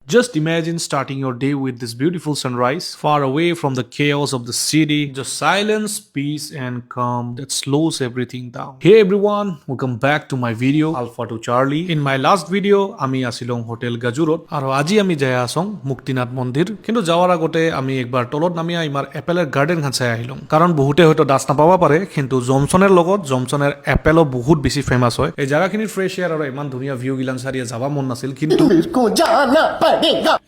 Just imagine starting your day with this beautiful sunrise, far away from the chaos of the city, just silence, peace, and calm that slows everything down. Hey everyone, welcome back to my video Alpha to Charlie. In my last video, আমি আছিলং hotel গাজুরত আৰু আজি আমি যাই আসং মুক্তিনাথ মন্দিৰ কিন্তু যাওয়াৰ আগতে আমি একবাৰ তলত নামিয়া ইমাৰ এপেলৰ গাৰ্ডেন খান চাই আহিলং কাৰণ বহুতে হয়তো দাস নাপাবা পাৰে কিন্তু জমছনৰ লগত জমছনৰ এপেলো বহুত বেছি ফেমাস হয় এই জায়গাখিনিৰ ফ্ৰেশ এয়াৰ আৰু ইমান ধুনীয়া ভিউ গিলান চাৰিয়া যাবা মন নাছিল কিন্তু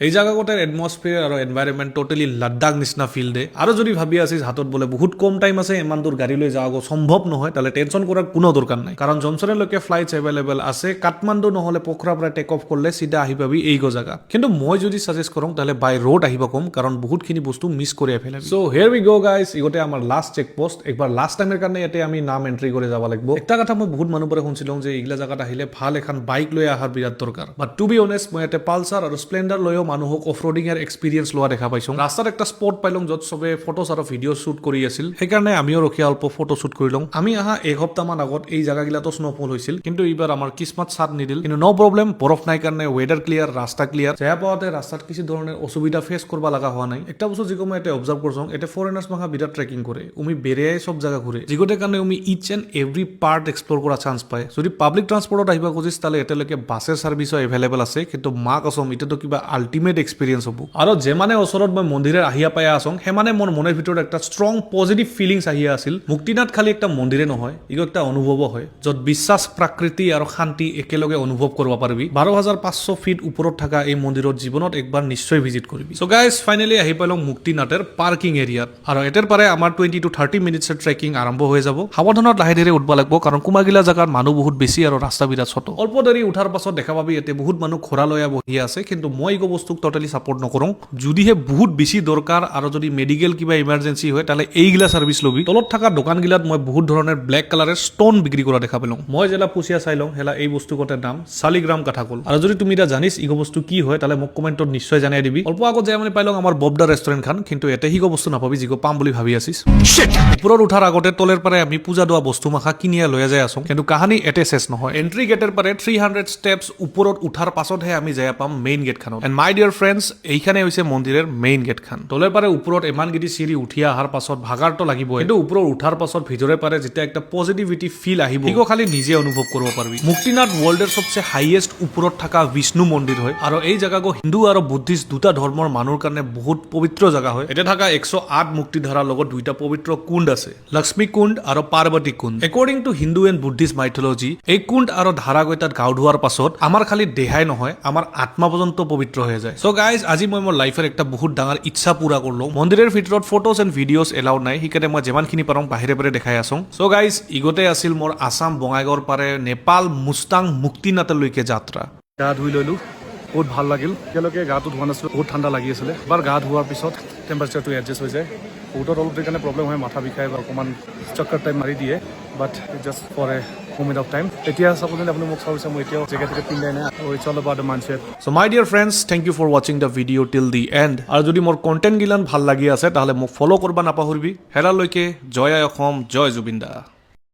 এই জায়গাটার এটমসফিয়ার আর এনভায়রনমেন্ট টোটালি লাডাখ নিচিনা ফিল দে আর যদি ভাবি আছিস হাতত বলে বহুত কম টাইম আছে ইমান দূর গাড়ি লৈ যাওয়া সম্ভব নহয় তাহলে টেনশন করার কোনো দরকার নাই কারণ জনসনলৈকে ফ্লাইটস এভেলেবল আছে কাঠমান্ডু নহলে পোখৰাৰ পৰা টেক অফ করলে সিধা আহি পাবি এই জায়গা কিন্তু মই যদি সাজেস্ট করং তাহলে বাই রোড আহিবা কম কারণ বহুতখিনি বস্তু মিস করে ফেলাবি so here we go guys ইগতে আমার লাস্ট চেক পোস্ট একবার লাস্ট টাইমের কারণে এতে আমি নাম এন্ট্রি করে যাব লাগবো একটা কথা মই বহুত মানুহ পরে শুনছিলং যে ইগলা জায়গাত আহিলে ভাল এখন বাইক লৈ আহাৰ বিৰাট দৰকাৰ বাট টু বি অনেস্ট মই এতে পালসাৰ আৰ স্প্লেন্ডাৰ লয়ও মানুহক অফৰোডিং এৰ এক্সপিৰিয়েন্স লোৱা দেখা পাইছো ৰাস্তাৰ একটা স্পট পাইলং যত সবে ফটোস আৰ ভিডিও শুট কৰি আছিল সেইকাৰণে আমিও ৰখি অল্প ফটো শুট কৰিলং আমি আহা এসপ্তাহ মান আগত এই জায়গাগিলাতো স্নোফল হৈছিল কিন্তু এইবাৰ আমাৰ কিসমত সাথ নিদিল কিন্তু নো প্ৰবলেম বৰফ নাই কাৰণে ওয়েদার ক্লিয়ার রাস্তা ক্লিয়ার যা পাওয়াতে রাস্তাত কিছু ধরনের অসুবিধা ফেস করবা লাগা হওয়া নাই একটা বস্তু যিকো মই এটা অবজার্ভ করছং এটা ফরেনার্স মাখা বিরাট ট্রেকিং করে উমি বেরিয়াই সব জায়গা ঘুরে যিগোতে কাৰণে উমি ইচ এন্ড এভরি পার্ট এক্সপ্লোর করা চান্স পায় যদি পাবলিক ট্রান্সপোর্টত আহিবা খুজিস তাহলে এটালৈকে বাসের সার্ভিসও এভেলেবল আছে কিন্তু মা কসম এটাতো কিবা আল্টিমেট এক্সপিরিয়েন্স হব আৰু যে মানে ওচৰত মই মন্দিৰৰ আহিয়া পাই আসং হে মানে মোৰ মনৰ ভিতৰত একটা ষ্ট্ৰং পজিটিভ ফিলিংস আহিয়া আছিল মুক্তিনাথ খালি একটা মন্দিৰে নহয় ইগো একটা অনুভৱ হয় যত বিশ্বাস প্ৰাকৃতি আৰু শান্তি একেলগে অনুভৱ কৰিব পাৰিবি 12,500 ফিট ওপৰত থকা এই মন্দিৰত জীৱনত একবাৰ নিশ্চয় ভিজিট কৰিবি সো গাইজ ফাইনালি আহি পাইলং মুক্তিনাথৰ পাৰ্কিং এৰিয়াত আৰু এটাৰ পাৰে আমাৰ 20 to 30 মিনিটছৰ ট্ৰেকিং আৰম্ভ হৈ যাব সাৱধানত লাহে ধীৰে উঠবা লাগিব কাৰণ কুমাগিলা জাগাত মানুহ বহুত বেছি আৰু ৰাস্তা বিৰাট ছোট অল্প দেৰি উঠাৰ পাছত দেখা পাবি এতে বহুত মানুহ খৰা লয়া বহি আছে কিন্তু মই ইগো বস্তুক টোটালি সাপোৰ্ট নকৰোঁ যদিহে বহুত বেছি দরকার আর যদি মেডিকেল কিবা ইমার্জেন্সি হয় তাহলে এইগিলা সার্ভিস লবি তলত থাকা দোকানগিলাত মই বহুত ধরনের ব্ল্যাক কালারের স্টোন বিক্রি করা দেখা পেলাম মই যেলা পুষিয়া চাইলং হেলা এই বস্তু কটার নাম শালিগ্রাম কাঠাকল আর যদি তুমি এটা জানিস ইগো বস্তু কি হয় তাহলে মোক কমেন্টত নিশ্চয় জানাই দিবি অল্প আগত যাই মানে পাইলং আমার ববদা রেস্টুরেন্ট খান কিন্তু এতে হিগো বস্তু নাপাবি যিগো পাম বুলি ভাবি আছিস উপৰত উঠাৰ আগতে তলেৰ পাৰে আমি পূজা দোৱা বস্তু মাখা কিনিয়া লৈ যাই আছো কিন্তু কাহানি এতে শেষ নহয় এন্ট্রি গেটের পাৰে 300 স্টেপস উপৰত উঠাৰ পাছতহে আমি যাই পাম মেইন গেট খানত এন্ড মাই ডিয়াৰ ফ্ৰেন্ডস এইখানে হৈছে মন্দিৰৰ মেইন গেট খান তলেৰ পাৰে ওপৰত ইমান গিটি চিৰি উঠিয়া অহাৰ পাছত ভাগাৰটো লাগিব কিন্তু ওপৰত উঠাৰ পাছত ভিতৰে পাৰে যেতিয়া একটা পজিটিভিটি ফিল আহিব ইগো খালি নিজে অনুভৱ কৰিব পাৰিবি মুক্তিনাথ ওয়াৰ্ল্ডৰ সবচেয়ে হাইয়েস্ট ওপৰত থকা বিষ্ণু মন্দিৰ হয় আৰু এই জায়গাগো হিন্দু আৰু বুদ্ধিষ্ট দুটা ধৰ্মৰ মানুহৰ কাৰণে বহুত পবিত্ৰ জায়গা হয় এটা থকা 108 মুক্তিধাৰাৰ লগত দুইটা পবিত্ৰ কুণ্ড আছে লক্ষ্মী কুণ্ড আৰু Parvati Kund according to Hindu and Buddhist mythology এই কুণ্ড আৰু ধাৰাগৈতাত গাও ধোৱাৰ পাছত আমাৰ খালি দেহাই নহয় আমাৰ আত্মা পৰ্যন্ত পবিত্ৰ হৈ যায় সো গাইজ আজি মই মোৰ লাইফৰ একটা বহুত ডাঙৰ ইচ্ছা পুৰা কৰলো মন্দিৰেৰ ভিতৰত ফটোস এন্ড ভিডিওস এলাউড নাই সেইকাৰণে মই যিমানখিনি পাৰোঁ বাহিৰে বাহিৰে দেখাই আছোঁ সো গাইজ ইগতে আছিল মোৰ আসাম বঙাইগাঁৱৰ পাৰে নেপাল মুস্তাং মুক্তিনাথলৈকে যাত্ৰা গা ধুই ললো বহুত ভাল লাগিল এতিয়ালৈকে গাটো ধোৱা নাছিলোঁ বহুত ঠাণ্ডা লাগি আছিলে এবাৰ গা ধোৱাৰ পিছত টেম্পাৰেচাৰটো এডজাষ্ট হৈ যায় বহুতত অলপ কাৰণে প্ৰব্লেম হয় মাথা বিষাই বা অকণমান চক্কৰ টাইম মাৰি দিয়ে but just for a moment of time এতিয়া সাপোজ আপুনি মোক চাইছে মই এতিয়া জেগা থেকে পিন্দাই না it's all about the mindset so my dear friends thank you for watching the video till the and আর যদি মোর কন্টেন্ট গিলান ভাল লাগি আছে তাহলে মোক ফলো করবা নাপাহৰিবি হেৰালৈকে জয় অসম জয় জুবিন দা।